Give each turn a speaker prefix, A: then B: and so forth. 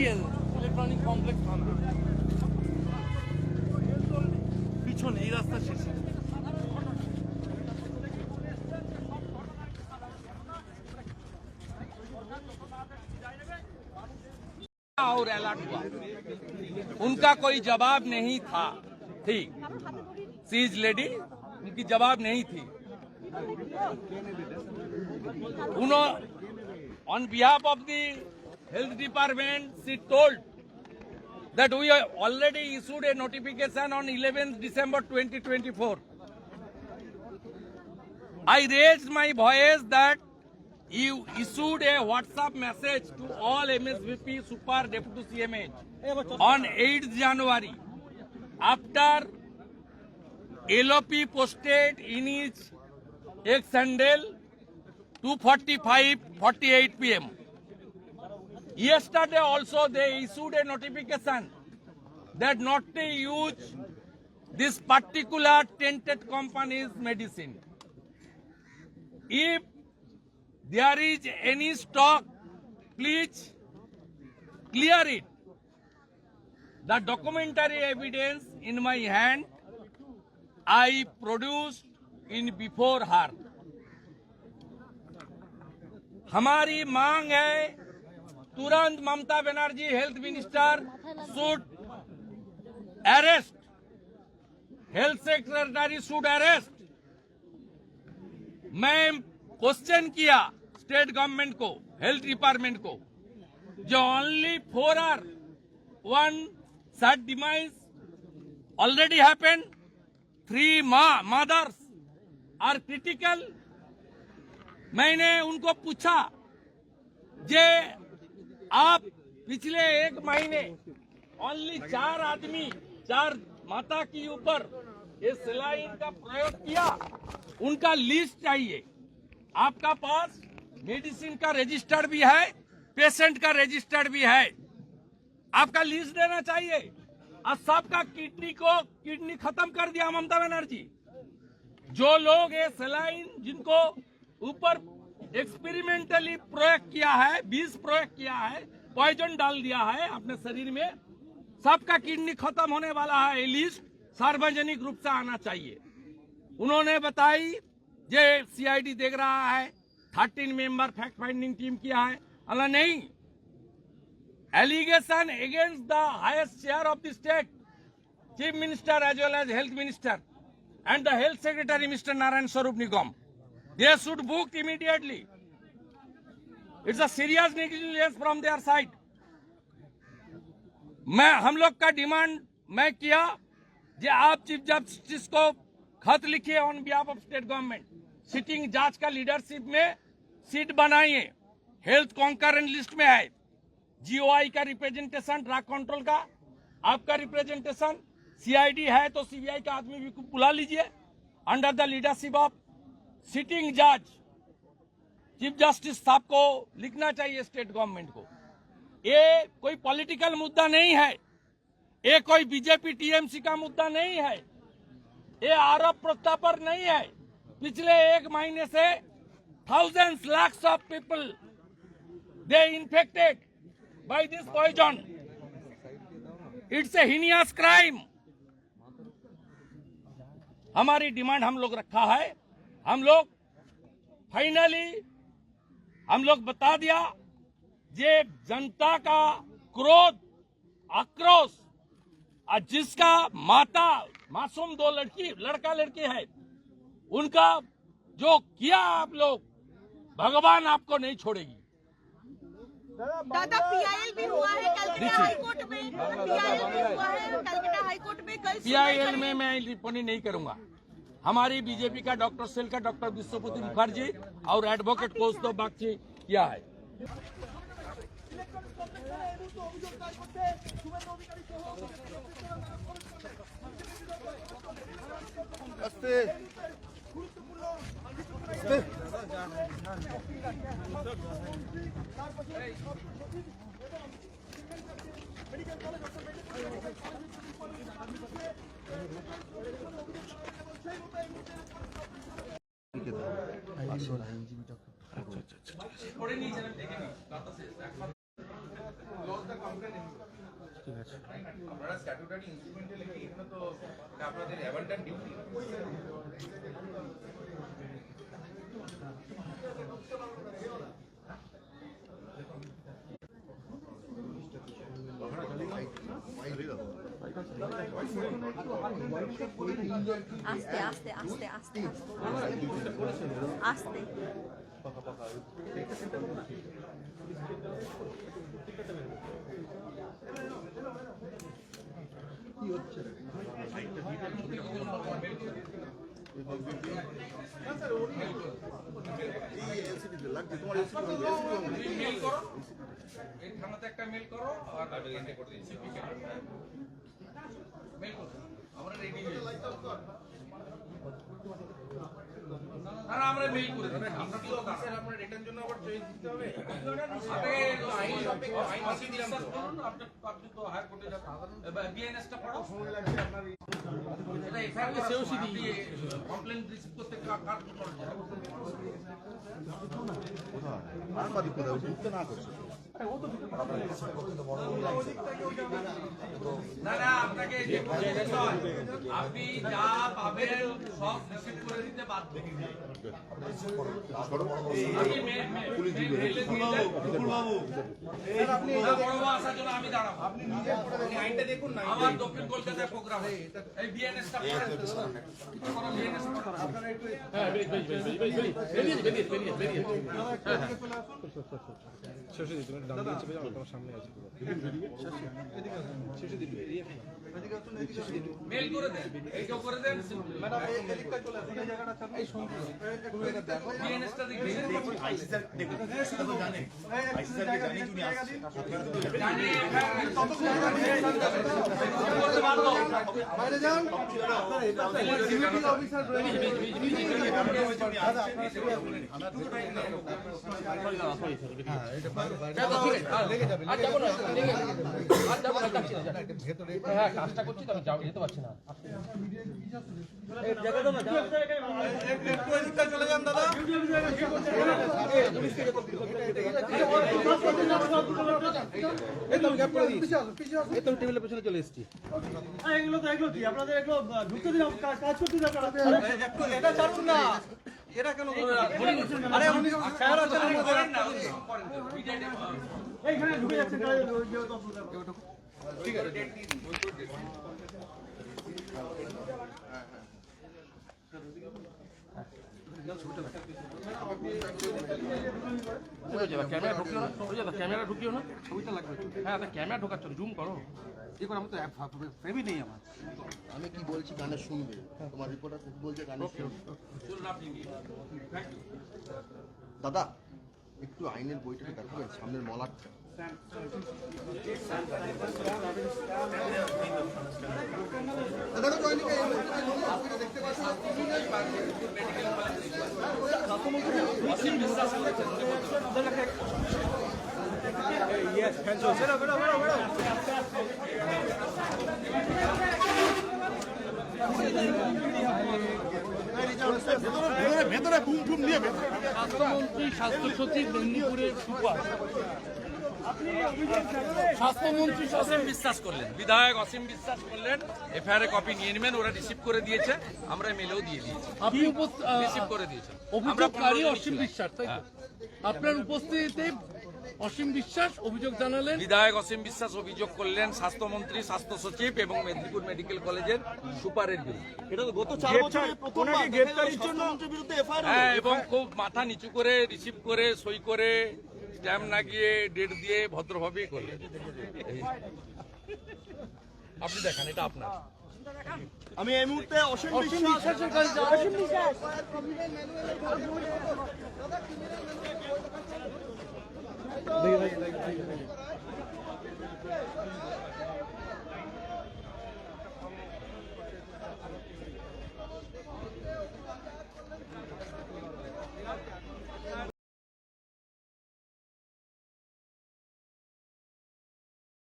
A: El electronic complex থানা পিছনে এই রাস্তা শেষে।
B: और अलर्ट हुआ, उनका कोई जवाब नहीं था। ठीक, सीज लेडी, उनकी जवाब नहीं थी। On behalf of the health department, she told that we have already issued a notification on 11th December 2024. I raised my voice that you issued a WhatsApp message to all MSVP, Super, Deputy CMH on 8th January. After LOP posted in his X handle 2:45-48 p.m. Yesterday also they issued a notification that not to use this particular tainted company's medicine. If there is any stock, please clear it. The documentary evidence in my hand I produced in before her. हमारी मांग है तुरंत Mamata Banerjee health minister should arrest, health secretary should arrest. मैं question किया state government को, health department को, जो only 4 hour 1 sad demise already happen, 3 mothers are critical. मैंने उनको पूछा जे आप पिछले 1 महीने ओनली 4 आदमी, 4 माता के ऊपर ये सलाइन का प्रयोग किया, उनका लिस्ट चाहिए। आपका पास मेडिसिन का रजिस्टर्ड भी है, पेशेंट का रजिस्टर्ड भी है, आपका लिस्ट देना चाहिए। और सबका किडनी खत्म कर दिया ममता बनर्जी। जो लोग ये सलाइन जिनको ऊपर एक्सपेरिमेंटली प्रयोग किया है, विष प्रयोग किया है, पॉइजन डाल दिया है अपने शरीर में, सबका किडनी खत्म होने वाला है। ये लिस्ट सार्वजनिक रूप से आना चाहिए। उन्होंने बताई जे सीआईडी देख रहा है, 13 मेंबर फैक्ट फाइंडिंग टीम किया है। अल्लाह नहीं, allegation against the highest chair of the state, chief minister as well as health minister and the health secretary mister Narayan Swarup Nigam, they should book immediately. It's a serious negligence from their side. हम लोग का demand मैं किया कि आप chief justice को खत लिखिए on behalf of state government, sitting जज का लीडरशिप में सीट बनाइए। हेल्थ कॉन्करेंट लिस्ट में है, जीओआई का रिप्रेजेंटेशन, ड्रग कंट्रोल का आपका रिप्रेजेंटेशन, सीआईडी है तो सीबीआई का आदमी भी बुला लीजिए under the leadership of sitting जज। चीफ जस्टिस साहब को लिखना चाहिए स्टेट गवर्नमेंट को। ये कोई पॉलिटिकल मुद्दा नहीं है, ये कोई बीजेपी टीएमसी का मुद्दा नहीं है, ये आरोप प्रत्यारोप नहीं है। पिछले 1 महीने से thousands lakhs of people they infected by this poison. It's a heinous crime. हमारी डिमांड हम लोग रखा है, हम लोग फाइनली हम लोग बता दिया ये जनता का क्रोध, आक्रोश, और जिसका माता मासूम 2 लड़का लड़की है, उनका जो किया आप लोग, भगवान आपको नहीं छोड़ेगी।
C: दादा पीआईएल भी हुआ है कलकत्ता हाईकोर्ट में, पीआईएल भी हुआ है कलकत्ता हाईकोर्ट में। कल
B: पीआईएल में मैं टिप्पणी नहीं करूंगा। हमारी बीजेपी का डॉक्टर सेल का डॉक्टर विश्वपति मुखर्जी और एडवोकेट कौस्तुभ बागची किया है। अच्छा
D: আপনারা স্ট্যাটুটারি ইনস্ট্রুমেন্টে লিখে এখানে তো এটা আপনাদের অ্যাবান্ডেন্ট ডিউটি।
C: আস্তে আস্তে আস্তে আস্তে আস্তে
B: মেল করো, এই থানাতে একটা মেল করো আর এন্টে করে দিচ্ছি মেল করো, আমরা রেডি হয়ে না আমরা মেল করে দিই। আমরা কি স্যার আপনার রিটার্ন জন্য আবার চয়েস দিতে হবে? আইন মাসি দিলাম তো আপনি তো হাই কোর্টে যাবেন বিএনএসটা পড়ো সময় লাগবে আপনার এটা এফআইআর সেওসি দিয়ে কমপ্লেইন রিসিভ করতে কার
E: সাংবাদিক কোথায় উঠতে না করছে
B: না না আপনাকে যে আপনি যা পাবেন সব রিসিভ করে দিতে বাধ্য। আমি দাঁড়াবো, আপনি আইনটা দেখুন না। আমার দক্ষিণ কলকাতায় প্রোগ্রাম এই বিএনএসটা মেল করে দেন, এইটাও করে দেন। বিএনএসটা দেখবেন কাজটা করছি তো আমি যেতে পারছি না। চলে যান দাদা।
E: টেবিলের পেছনে চলে এসেছি
F: এগুলো কি আপনাদের এগুলো ঢুকতে দিন, কাজ করতে দিন আপনারা। একটু এটা ছাড়ুন না, এটা কেন আরে উনি স্যার আছেন এইখানে ঢুকে যাচ্ছে
D: ঠিক আছে
B: ক্যামেরা ঢুকিও না, ক্যামেরা ঢুকিও না, ছবিটা লাগবে। হ্যাঁ ক্যামেরা ঢোকাচ্ছ, জুম করো। দেখুন আমি তো ফ্রেমই নেই আমার।
E: আমি কি বলছি গানে শুনবে, তোমার রিপোর্টার বলছে গানে শুনবে। দাদা একটু আইনের বইটা দেখাবেন, সামনের মলাটটা। ভেতরে বুম বুম নিয়ে
A: স্বাস্থ্যমন্ত্রী, স্বাস্থ্য সচিব, মেদিনীপুরের সুপার স্বাস্থ্যমন্ত্রী
B: অসীম বিশ্বাস করলেন, বিধায়ক অসীম বিশ্বাস করলেন এফআইআর কপি নিয়ে নেবেন, ওরা রিসিভ করে দিয়েছে, আমরা মেলেও দিয়ে দিয়েছি,
A: আপনি
B: রিসিভ করে দিয়েছেন।
A: অভিযোগকারী অসীম বিশ্বাস, তাই তো? আপনার উপস্থিতিতে অসীম বিশ্বাস অভিযোগ জানালেন।
B: বিধায়ক অসীম বিশ্বাস অভিযোগ করলেন স্বাস্থ্যমন্ত্রী, স্বাস্থ্য সচিব এবং মেদিনীপুর মেডিকেল কলেজের সুপারের বিরুদ্ধে।
F: এটা তো গত 4 বছরে প্রথমবার গ্রেফতারির জন্য বিরুদ্ধে এফআইআর।
B: হ্যাঁ, এবং খুব মাথা নিচু করে রিসিভ করে সই করে স্ট্যাম্প লাগিয়ে ডেট দিয়ে ভদ্রভাবেই করলেন। আপনি দেখান, এটা আপনার।
F: আমি এই মুহূর্তে অসীম বিশ্বাসের কাছে অসীম বিশ্বাস